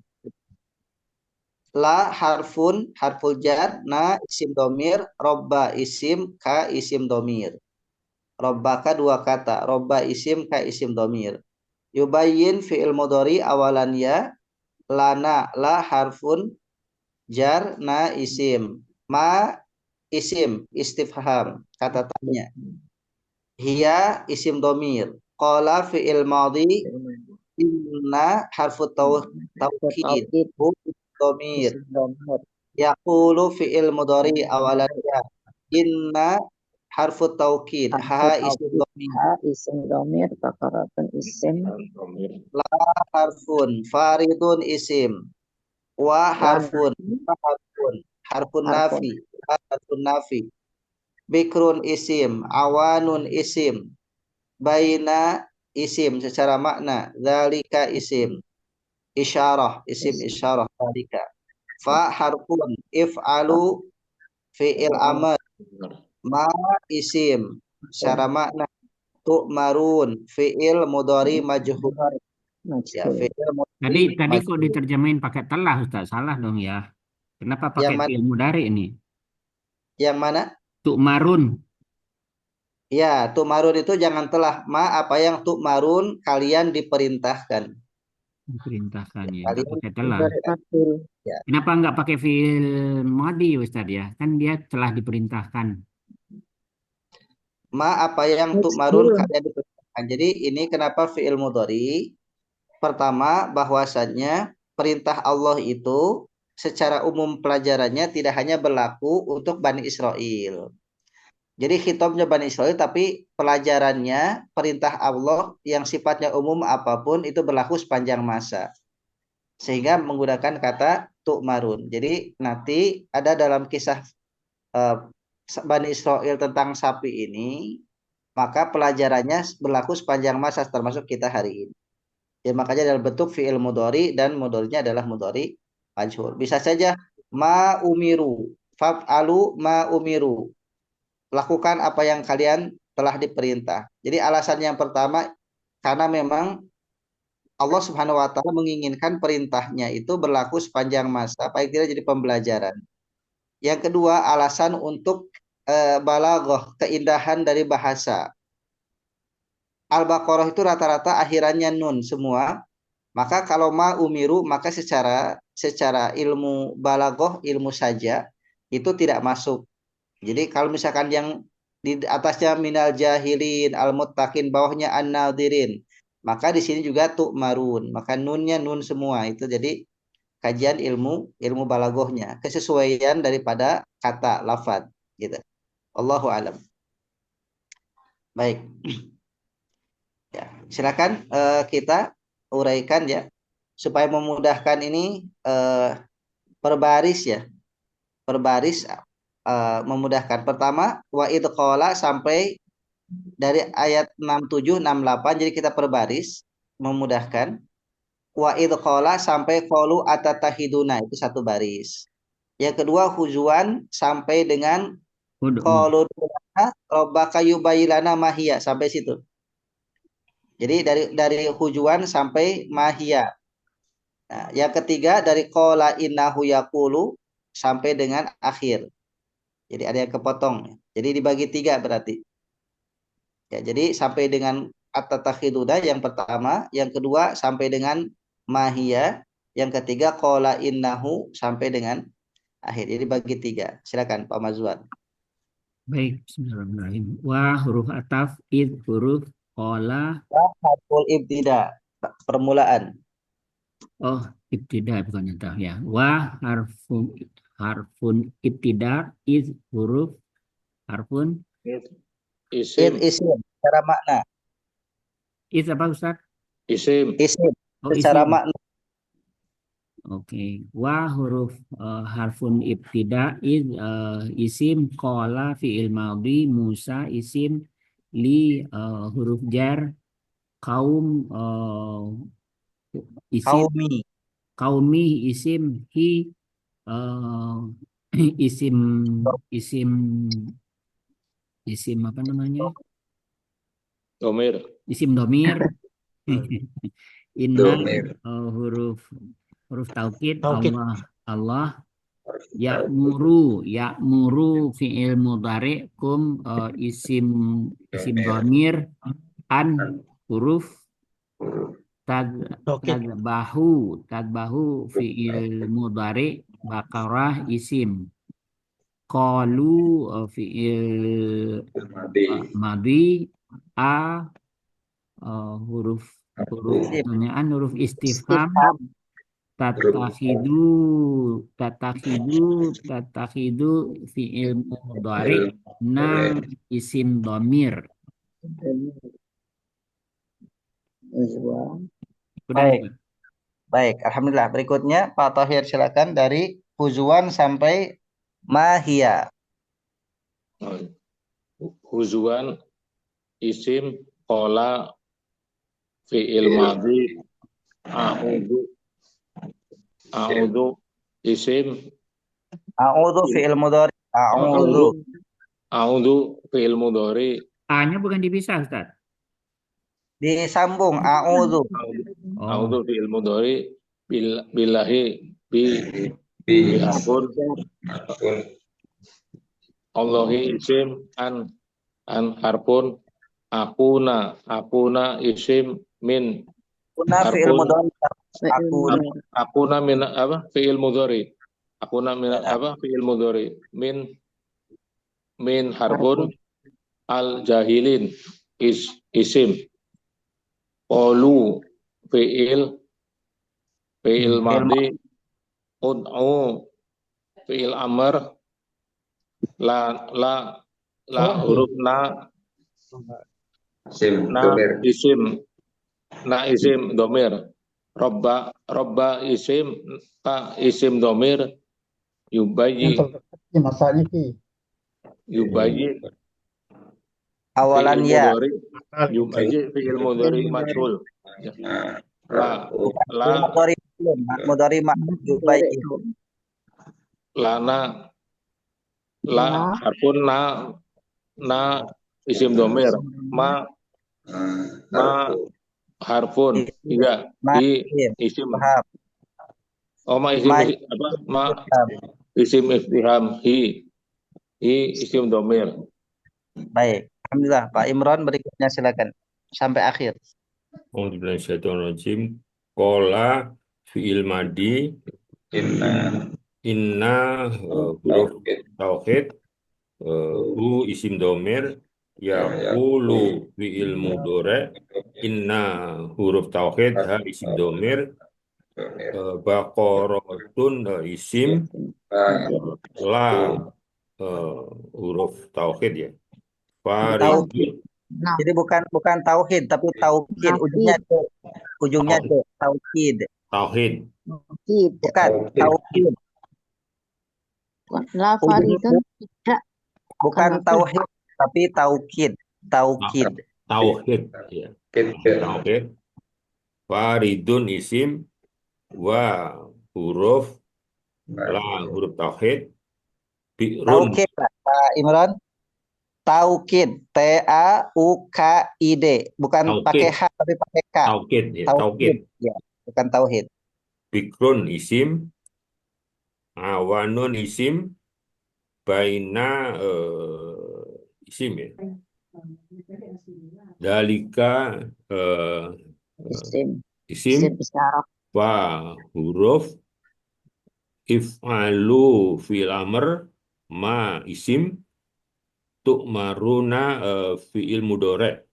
La harful jar, na isim domir, robba isim, ka isim domir. Robbaka dua kata, robba isim, ka isim domir. Yubayyin fi'il mudhari awalan ya, lana la harfun jar, na isim, ma isim istifham kata tanya. Hiya isim domir. Qala fi'il madhi, inna harfu taukid. Hu domir. isim domir. Yaqulu fi'il mudhari awalan ya. Inna harfu taukid. Ha isim domir. Ha isim domir. Bakaratun isim. La harfun faridun isim. Wa harfun harfun nafi. Harfun nafi. Bikrun isim. Awanun isim. Baina isim secara makna. Zalika isim. Isyarah isim isyarah. Zalika. Fa harfun if'alu fi'il amr. Ma isim secara makna. Tu'marun fi'il mudhari majhul. Ya, fi'il mudhari Tadi kok diterjemahin pakai telah Ustaz? Salah dong ya. Kenapa pakai Yang mana? fi'il mudhari ini? Yang mana? Tu'marun. Ya, tu'marun itu jangan telah. Ma apa yang tu'marun kalian diperintahkan. Diperintahkan ya, nggak Kalian pakai telah. ya. Kenapa nggak pakai fi'il madhi Ustaz ya? Kan dia telah diperintahkan. Ma apa yang tu'marun kalian diperintahkan. Jadi ini kenapa fi'il mudhari? Pertama, bahwasannya perintah Allah itu secara umum pelajarannya tidak hanya berlaku untuk Bani Israel. Jadi khitabnya Bani Israel, tapi pelajarannya perintah Allah yang sifatnya umum apapun itu berlaku sepanjang masa. Sehingga menggunakan kata tu'marun. Jadi nanti ada dalam kisah Bani Israel tentang sapi ini, maka pelajarannya berlaku sepanjang masa termasuk kita hari ini. Ya, makanya dalam bentuk fi'il mudhari dan mudhari'nya adalah mudhari majhul. Bisa saja ma umiru, fa'alu ma umiru. Lakukan apa yang kalian telah diperintah. Jadi alasan yang pertama karena memang Allah Subhanahu wa taala menginginkan perintahnya itu berlaku sepanjang masa, paling tidak jadi pembelajaran. Yang kedua, alasan untuk balaghah, keindahan dari bahasa. Al-Baqarah itu rata-rata akhirannya nun semua. Maka kalau ma umiru, maka secara ilmu balaghah, ilmu saja itu tidak masuk. Jadi kalau misalkan yang di atasnya minal jahilin, al-muttaqin, bawahnya an-nadhirin, maka di sini juga tu'marun. Maka nunnya nun semua. Itu jadi kajian ilmu balaghahnya, kesesuaian daripada kata lafaz gitu. Allahu alam. Baik. Ya, silakan kita uraikan ya supaya memudahkan ini per baris ya. Per baris memudahkan. Pertama, wa idh qala sampai dari ayat 67 68, jadi kita per baris memudahkan. Wa idh qala sampai qalu atatahiduna, itu satu baris. Yang kedua hujuan sampai dengan qalu rabbaka yubayyilana mahia, sampai situ. Jadi dari hujuan sampai mahia. Nah, yang ketiga dari qala innahu yaqulu sampai dengan akhir. Jadi ada yang kepotong. Jadi dibagi 3 berarti. Ya, jadi sampai dengan at-takhiduna yang pertama, yang kedua sampai dengan mahia, yang ketiga qala innahu sampai dengan akhir. Jadi bagi 3. Silakan Pak Mazwan. Baik, bismillahirrahmanirrahim. Wa huruf ataf id huruf qala. Harful ibtida, permulaan. Oh, ibtida bukan ataf ya. Wa harfun ibtida id huruf harfun Isim. Isim secara makna. id apa Ustaz? Isim. Isim Oh, secara isim. makna. Oke, wa huruf harfun ibtida id isim qala fi'il madhi Musa isim li huruf jar kaum isim kaumi isim hi isim apa namanya? Domir. Isim domir. Inna Domir. huruf taukid Taukid. Allah ya'muru fi'il mudhari kum isim domir an huruf Taukid. tadbahu fi'il mudhari Baqarah isim qalu fi'il madi huruf pertanyaan huruf istifham tatakhidu fi'il mudhari na isim dhamir. Baik, alhamdulillah. Berikutnya Pak Tahir silakan dari huzuan sampai mahia. Huzuan isim qala fi'il madhi a'udhu isim A'udhu fi'il mudhari. a'udhu fi'il mudhari. A-nya bukan dipisah Ustaz. Disambung a'udhu. A'udhu fi'il mudhari billahi harfun Allahi isim an harfun akuna isim min Fi'il mudhari. akuna min apa fi'il mudhari akuna min apa fi'il mudhari min harfun al jahilin isim qalu fi'il madhi ud'u fi'il amr la huruf na isim domir robba isim domir yubayyi awalan ya yubayyi fi'il mudhari majhul mudhari ma'ruf yubayyi lana harfun na isim domir ma harfun iya isim ma isim istifham hi isim domir. Baik, alhamdulillah Pak Imron, berikutnya silakan sampai akhir. Bismillahirrahmanirrahim. Qala fi'il madi inna huruf tauhid hu isim domir yaqulu fi'il mudhari inna huruf tauhid ha isim domir baqaratun isim la huruf tauhid ya. Faridun. Jadi bukan tauhid tapi taukid, ujungnya tuh taukid. Tauhid. Taukid. Bukan, Taukid. tauhid. La faridun tidak. Bukan Kenapa? tauhid, tapi taukid. Taukid. Tauhid. Ya. Tauhid. Faridun isim wa huruf la huruf tauhid. Bi'run. Taukid, Pak Imran. Taukid. Taukid. Bukan Taukid. pakai H, tapi pakai K. Taukid. Ya. Taukid. Taukid. Ya, bukan tauhid. Bikrun isim. Awanun isim. Baina isim ya. Dalika Isim. isim. Isim isyarat. Fa huruf. If'alu fil amr. Ma isim. Tu'maruna fi'il mudhari'.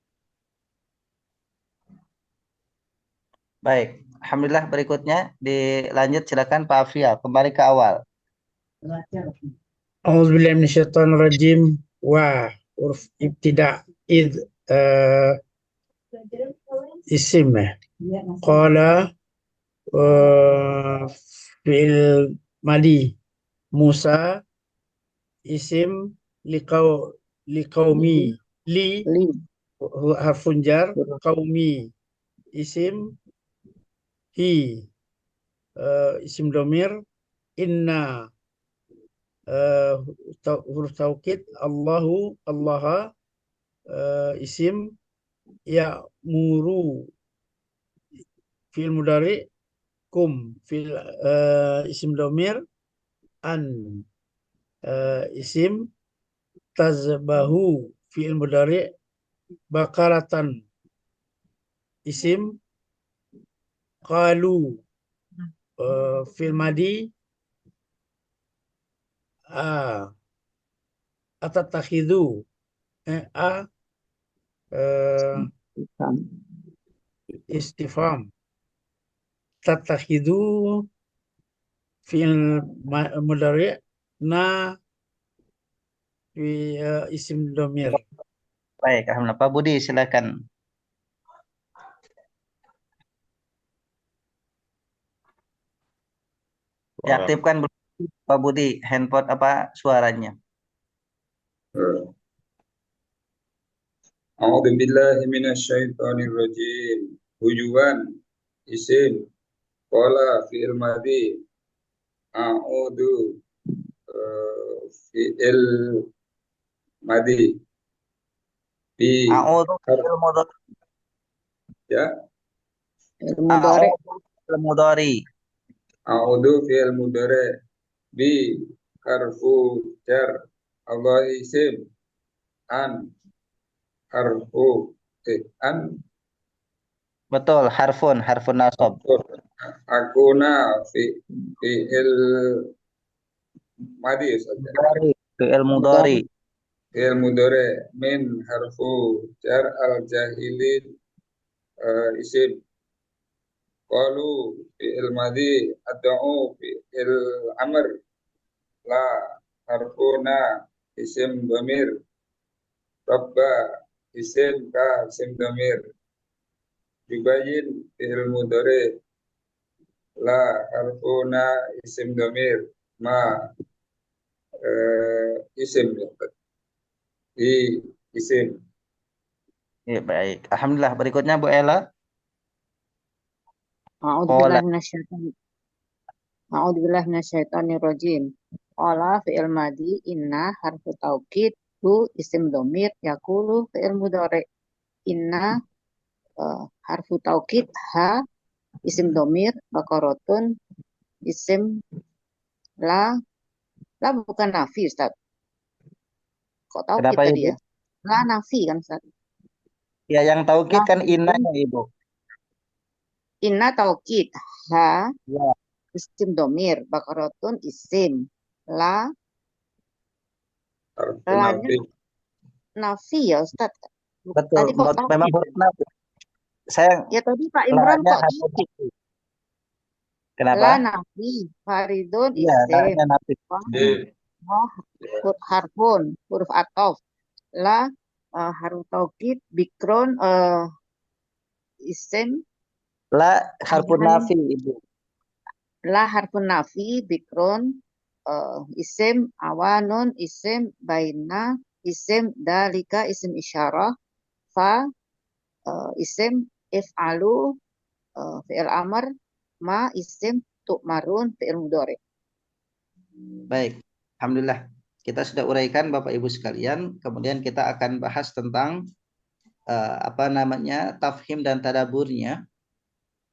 Baik. Alhamdulillah, berikutnya dilanjut, silakan Pak Afrial, kembali ke awal. A'udzubillahi minasyaitonirrajim. Wa huruf ibtida id isim. Qala fi'il madi. Musa isim liqaumi. Li Li. harfun jar. Qaumi isim. Hi isim domir. Inna huruf taukid. Allahu Allah isim. Ya'muru fi'il mudhari. Kum fi'il isim domir. An isim. Tazbahu fi'il mudhari. Bakaratan isim. Qalu fi'il madi. Atatakhidhu istifham. Tatakhidhu fi'il mudhari. Na fi isim domir. Baik, alhamdulillah. Pak Budi, silakan. Diaktifkan Pak Budi handphone suaranya. A'udzu billahi minasyaitonir rajim. Hujuan isim. Qala fi'il madhi. A'udzu fi'il madhi. Fi A'udzu fi'il mudhari. ya. Mudhari. A'udzu fi'il mudhari. A'udzu fi'il mudhari. Bi harfu jar. Allah isim. An harfu an Betul, harfun nasab. akuna fi'il madi saja. Fi'il mudhari. Fi'il mudhari min harfu jar al jahilin isim. Qalu fi'il madi ad'u fi'il amr la harfuna isim dhamir. Rabba isim ka isim dhamir. Yubayin fi'il mudhari la harfuna isim dhamir ma isim di isim. Ya, baik. Alhamdulillah, berikutnya Bu Ella. A'udzubillahi minasyaitonir rajim. Qala fi'il madi. Inna harfu taukid. Hu isim domir. Yaqulu fi'il mudhari. Inna harfu taukid. Ha isim domir. Baqaratun isim. La bukan nafi, Ustaz. Kok taukid Kenapa tadi Ibu? ya? La nafi kan, Ustaz. Ya, yang taukid kan Nafi. innanya Ibu. Inna taukid. Ha Ya. isim domir. Baqaratun isim. La Nafi. nafi ya, Ustaz. Betul, Tadi kok memang taukid? huruf nafi. Saya Ya tadi Pak Imran lanya kok harfu taukid? nafi. Kenapa? La nafi. Faridun Iya, isim. lanya nafi. Harfun huruf atof. La harfu taukid. Bikron isim. La harfu nafi Ibu. La harfun nafi, bikron, isim, awanun, isim, baina, isim, dalika, isim isyarah, fa, isim, if'alu, fi'il amr, ma, isim, tu'marun, fi'il mudhari. Baik, alhamdulillah. Kita sudah uraikan Bapak Ibu sekalian. Kemudian kita akan bahas tentang tafhim dan tadaburnya.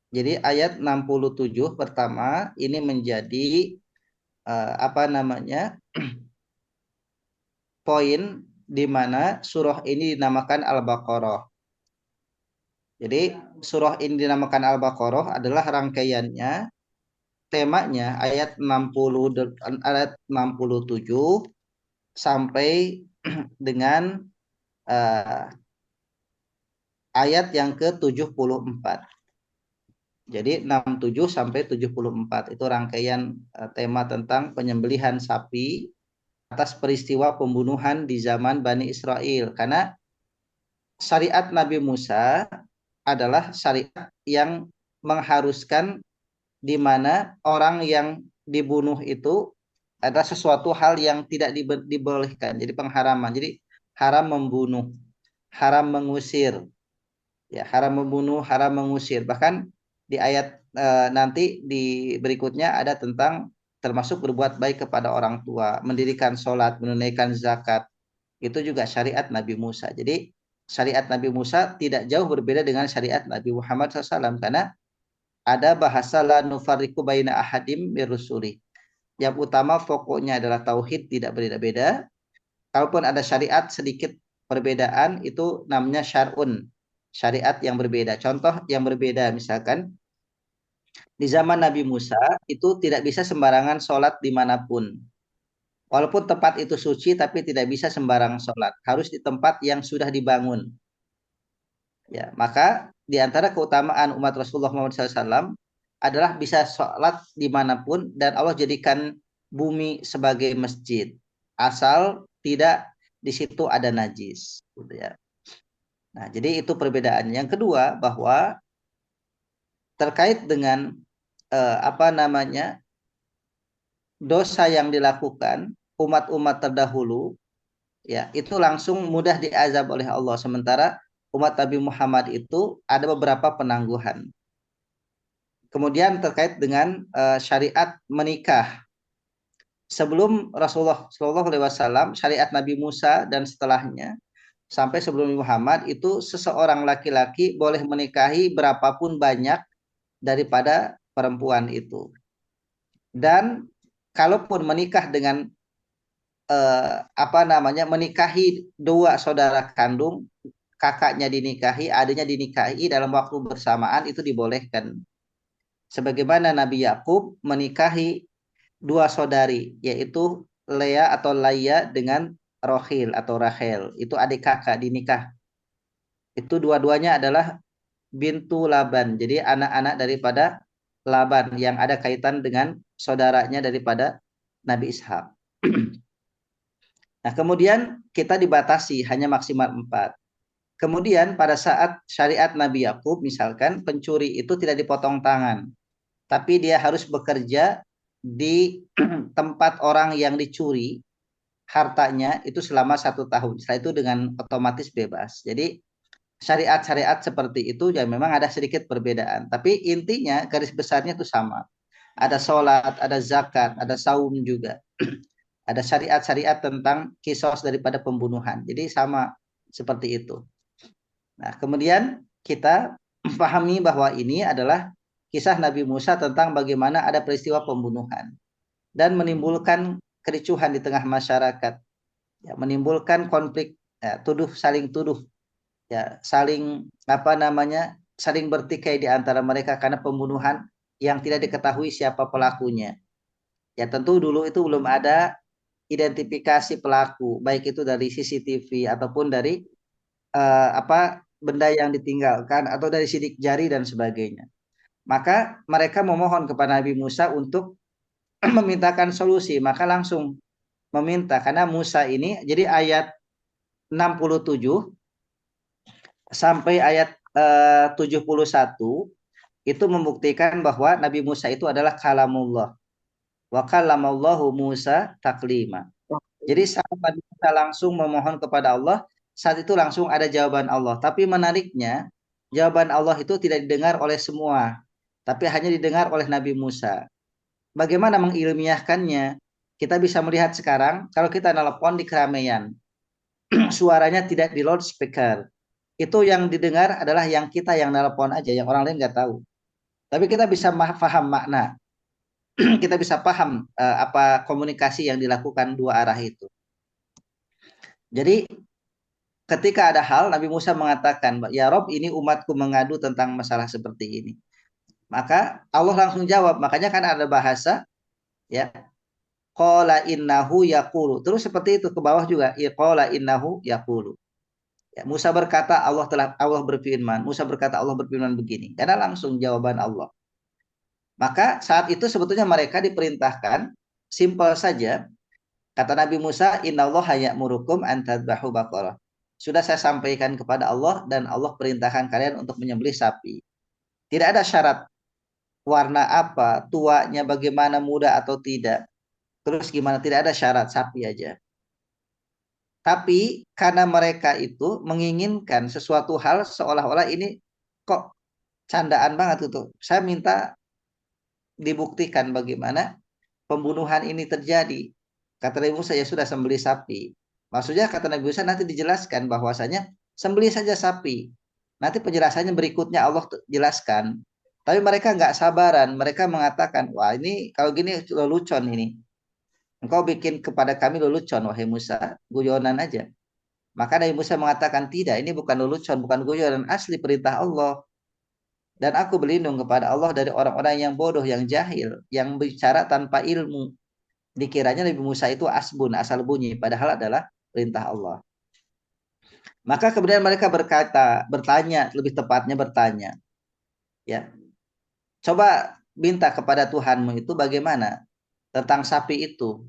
Jadi ayat 67 pertama ini menjadi poin di mana surah ini dinamakan Al-Baqarah. Jadi surah ini dinamakan Al-Baqarah adalah rangkaiannya, temanya ayat 67 sampai dengan ayat yang ke-74. Jadi 67 sampai 74 itu rangkaian tema tentang penyembelihan sapi atas peristiwa pembunuhan di zaman Bani Israel. Karena syariat Nabi Musa adalah syariat yang mengharuskan di mana orang yang dibunuh itu adalah sesuatu hal yang tidak dibolehkan. Jadi pengharaman. Jadi haram membunuh, haram mengusir. Ya, haram membunuh, haram mengusir. Bahkan di ayat nanti di berikutnya ada tentang termasuk berbuat baik kepada orang tua, mendirikan sholat, menunaikan zakat. Itu juga syariat Nabi Musa. Jadi syariat Nabi Musa tidak jauh berbeda dengan syariat Nabi Muhammad SAW. Karena ada bahasa la nufarriqu baina ahadim mirusuli. Yang utama pokoknya adalah tauhid, tidak berbeda-beda. Kalaupun ada syariat sedikit perbedaan, itu namanya syar'un. Syariat yang berbeda. Contoh yang berbeda, misalkan di zaman Nabi Musa itu tidak bisa sembarangan sholat dimanapun. Walaupun tempat itu suci, tapi tidak bisa sembarang sholat. Harus di tempat yang sudah dibangun. Ya, maka di antara keutamaan umat Rasulullah SAW adalah bisa sholat dimanapun dan Allah jadikan bumi sebagai masjid. Asal tidak di situ ada najis. Gitu ya. Nah, jadi itu perbedaan. Yang kedua, bahwa terkait dengan dosa yang dilakukan umat-umat terdahulu, ya itu langsung mudah diazab oleh Allah. Sementara umat Nabi Muhammad itu ada beberapa penangguhan. Kemudian terkait dengan syariat menikah. Sebelum Rasulullah SAW, syariat Nabi Musa dan setelahnya, sampai sebelum Muhammad itu seseorang laki-laki boleh menikahi berapapun banyak daripada perempuan itu. Dan kalaupun menikah dengan menikahi dua saudara kandung, kakaknya dinikahi, adiknya dinikahi dalam waktu bersamaan, itu dibolehkan. Sebagaimana Nabi Yakub menikahi dua saudari, yaitu Lea atau Laya dengan Rohil atau Rahel, itu adik kakak dinikah. Itu dua-duanya adalah bintu Laban, jadi anak-anak daripada Laban yang ada kaitan dengan saudaranya daripada Nabi Ishak. Nah, kemudian kita dibatasi hanya maksimal 4. Kemudian pada saat syariat Nabi Yakub, misalkan pencuri itu tidak dipotong tangan, tapi dia harus bekerja di tempat orang yang dicuri hartanya itu selama 1 tahun. Setelah itu dengan otomatis bebas. Jadi syariat-syariat seperti itu ya memang ada sedikit perbedaan. Tapi intinya garis besarnya itu sama. Ada sholat, ada zakat, ada saum juga. Ada syariat-syariat tentang kisos daripada pembunuhan. Jadi sama seperti itu. Nah, kemudian kita pahami bahwa ini adalah kisah Nabi Musa tentang bagaimana ada peristiwa pembunuhan dan menimbulkan kericuhan di tengah masyarakat, ya, menimbulkan konflik, ya, saling tuduh, ya, saling bertikai di antara mereka karena pembunuhan yang tidak diketahui siapa pelakunya. Ya tentu dulu itu belum ada identifikasi pelaku, baik itu dari CCTV ataupun dari benda yang ditinggalkan atau dari sidik jari dan sebagainya. Maka mereka memohon kepada Nabi Musa untuk memintakan solusi. Maka langsung meminta, karena Musa ini, jadi ayat 67 sampai ayat 71 itu membuktikan bahwa Nabi Musa itu adalah kalamullah. Wa kalamallahu Musa taklima. Jadi saat Nabi Musa langsung memohon kepada Allah, saat itu langsung ada jawaban Allah. Tapi menariknya, jawaban Allah itu tidak didengar oleh semua, tapi hanya didengar oleh Nabi Musa. Bagaimana mengilmiahkannya? Kita bisa melihat sekarang, kalau kita nelpon di keramaian, suaranya tidak di loudspeaker. Itu yang didengar adalah yang kita yang nelpon aja, yang orang lain nggak tahu. Tapi kita bisa paham makna. Kita bisa paham apa komunikasi yang dilakukan dua arah itu. Jadi ketika ada hal, Nabi Musa mengatakan, ya Rob, ini umatku mengadu tentang masalah seperti ini. Maka Allah langsung jawab. Makanya kan ada bahasa, ya, qala innahu yaqulu. Terus seperti itu ke bawah juga, qala innahu yaqulu. Ya, Musa berkata Allah berfirman. Musa berkata Allah berfirman begini. Karena langsung jawaban Allah. Maka saat itu sebetulnya mereka diperintahkan, simpel saja, kata Nabi Musa, innallaha ya'murukum an tadbahu baqarah. Sudah saya sampaikan kepada Allah dan Allah perintahkan kalian untuk menyembelih sapi. Tidak ada syarat warna apa, tuanya bagaimana, muda atau tidak. Terus gimana, tidak ada syarat, sapi aja. Tapi karena mereka itu menginginkan sesuatu hal seolah-olah ini kok candaan banget gitu. Saya minta dibuktikan bagaimana pembunuhan ini terjadi. Kata Nabi Musa, ya sudah sembelih sapi. Maksudnya kata Nabi Musa nanti dijelaskan bahwasanya sembelih saja sapi. Nanti penjelasannya berikutnya Allah jelaskan. Tapi mereka nggak sabaran. Mereka mengatakan, wah ini kalau gini lelucon ini. Engkau bikin kepada kami lelucon, wahai Musa. Guyonan aja. Maka Nabi Musa mengatakan, tidak, ini bukan lelucon, bukan guyonan, asli perintah Allah. Dan aku berlindung kepada Allah dari orang-orang yang bodoh, yang jahil, yang bicara tanpa ilmu. Dikiranya Nabi Musa itu asbun, asal bunyi, padahal adalah perintah Allah. Maka kemudian mereka bertanya, lebih tepatnya bertanya, ya, coba minta kepada Tuhanmu itu bagaimana tentang sapi itu.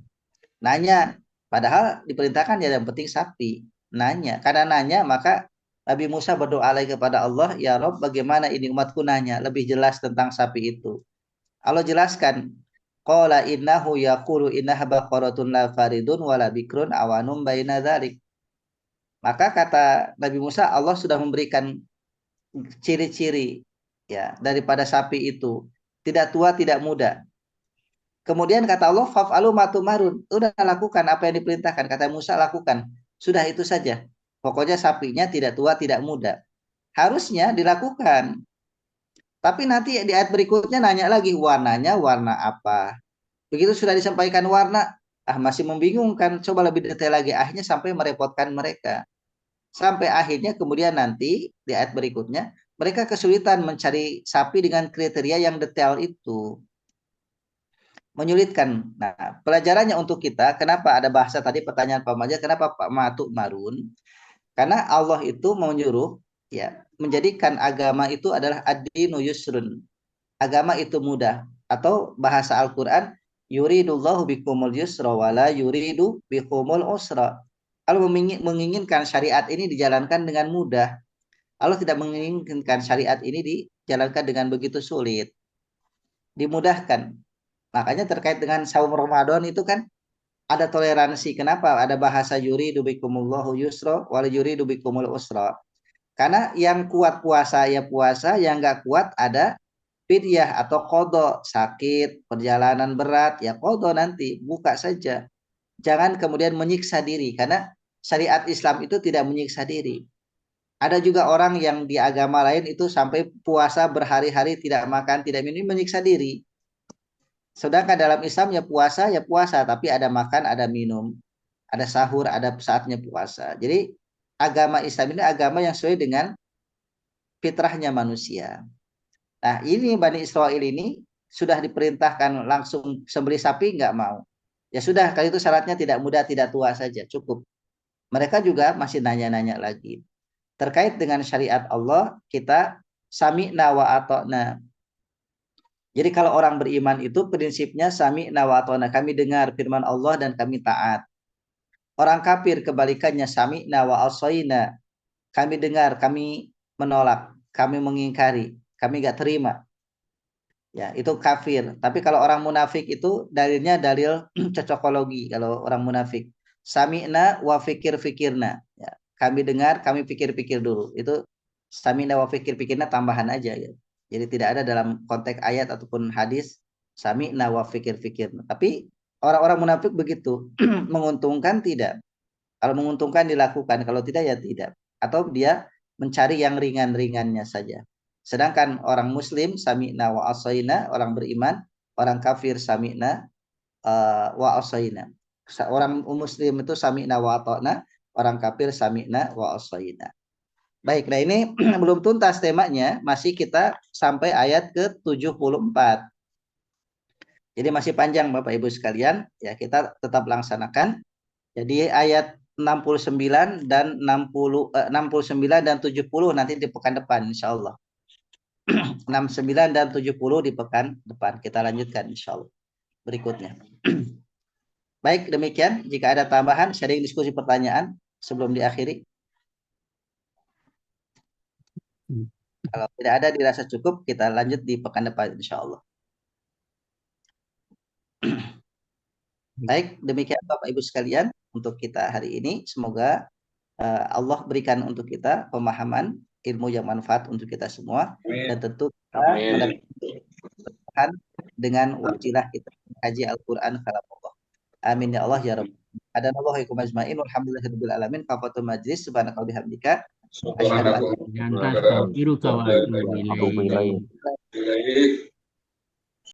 Nanya, padahal diperintahkan ya yang penting sapi. Nanya, karena nanya maka Nabi Musa berdoa lagi kepada Allah, ya Rob, bagaimana ini umatku nanya lebih jelas tentang sapi itu. Allah jelaskan, qala innahu yaqulu innaha baqaratun la faridun wala bikrun awanum baina dzalik. Maka kata Nabi Musa, Allah sudah memberikan ciri-ciri ya daripada sapi itu, tidak tua tidak muda. Kemudian kata Allah, faf'alu ma tumarun. Udah lakukan apa yang diperintahkan. Kata Musa, lakukan. Sudah itu saja. Pokoknya sapinya tidak tua, tidak muda. Harusnya dilakukan. Tapi nanti di ayat berikutnya nanya lagi, warnanya warna apa? Begitu sudah disampaikan warna, masih membingungkan. Coba lebih detail lagi. Akhirnya sampai merepotkan mereka. Sampai akhirnya kemudian nanti di ayat berikutnya, mereka kesulitan mencari sapi dengan kriteria yang detail itu. Menyulitkan. Nah, pelajarannya untuk kita, kenapa ada bahasa tadi pertanyaan Pak Maja, kenapa Pak Matu Marun? Karena Allah itu menyuruh ya menjadikan agama itu adalah ad-dinu yusrun. Agama itu mudah, atau bahasa Al-Qur'an yuridullahu bikumul yusra wala yuridu bikumul usra. Allah menginginkan syariat ini dijalankan dengan mudah. Allah tidak menginginkan syariat ini dijalankan dengan begitu sulit. Dimudahkan. Makanya terkait dengan saum Ramadan itu kan ada toleransi. Kenapa? Ada bahasa yuridu bikumullahu yusra wal yuridu bikumul usra. Karena yang kuat puasa ya puasa, yang nggak kuat ada fidyah atau qadha, sakit, perjalanan berat, ya qadha nanti, buka saja. Jangan kemudian menyiksa diri, karena syariat Islam itu tidak menyiksa diri. Ada juga orang yang di agama lain itu sampai puasa berhari-hari tidak makan, tidak minum, menyiksa diri. Sedangkan dalam Islam ya puasa, tapi ada makan, ada minum, ada sahur, ada saatnya puasa. Jadi agama Islam ini agama yang sesuai dengan fitrahnya manusia. Nah ini Bani Israel ini sudah diperintahkan langsung sembelih sapi, nggak mau. Ya sudah, kali itu syaratnya tidak muda, tidak tua saja, cukup. Mereka juga masih nanya-nanya lagi. Terkait dengan syariat Allah, kita sami'na wa ata'na. Jadi kalau orang beriman itu prinsipnya sami'na wa ata'na, kami dengar firman Allah dan kami taat. Orang kafir kebalikannya sami'na wa asaina, kami dengar, kami menolak, kami mengingkari, kami gak terima. Ya, itu kafir. Tapi kalau orang munafik itu dalilnya dalil cocokologi. Kalau orang munafik, sami'na wa fikirna. Ya, kami dengar, kami pikir-pikir dulu. Itu sami'na wa fikirna tambahan aja ya. Jadi tidak ada dalam konteks ayat ataupun hadis sami'na wa fikirna. Tapi orang-orang munafik begitu. Menguntungkan tidak. Kalau menguntungkan dilakukan, kalau tidak ya tidak. Atau dia mencari yang ringan-ringannya saja. Sedangkan orang muslim sami'na wa asaina, orang beriman, orang kafir sami'na wa asaina. Orang muslim itu sami'na wa ata'na, orang kafir sami'na wa asaina. Baik, nah ini belum tuntas temanya, masih kita sampai ayat ke-74. Jadi masih panjang Bapak Ibu sekalian, ya kita tetap laksanakan. Jadi ayat 69 dan 69 dan 70 nanti di pekan depan insyaallah. 69 dan 70 di pekan depan. Kita lanjutkan insyaallah berikutnya. Baik, demikian. Jika ada tambahan, sharing diskusi pertanyaan sebelum diakhiri. Kalau tidak ada dirasa cukup, kita lanjut di pekan depan insyaallah. Baik, demikian Bapak Ibu sekalian untuk kita hari ini. Semoga Allah berikan untuk kita pemahaman ilmu yang manfaat untuk kita semua. Amin. Dan tentu kita mendapatkan dengan wasilah kita kaji Al-Quran kalam Allah. Amin ya Allah ya Rabb. Adanallahu ikum ajma'in walhamdulillahirabbil alamin. Kafatul majlis subhanaka wa bihamdika asyhadu an la ilaha illa anta Astaghfiruka wa atubu ilaik. ilaik.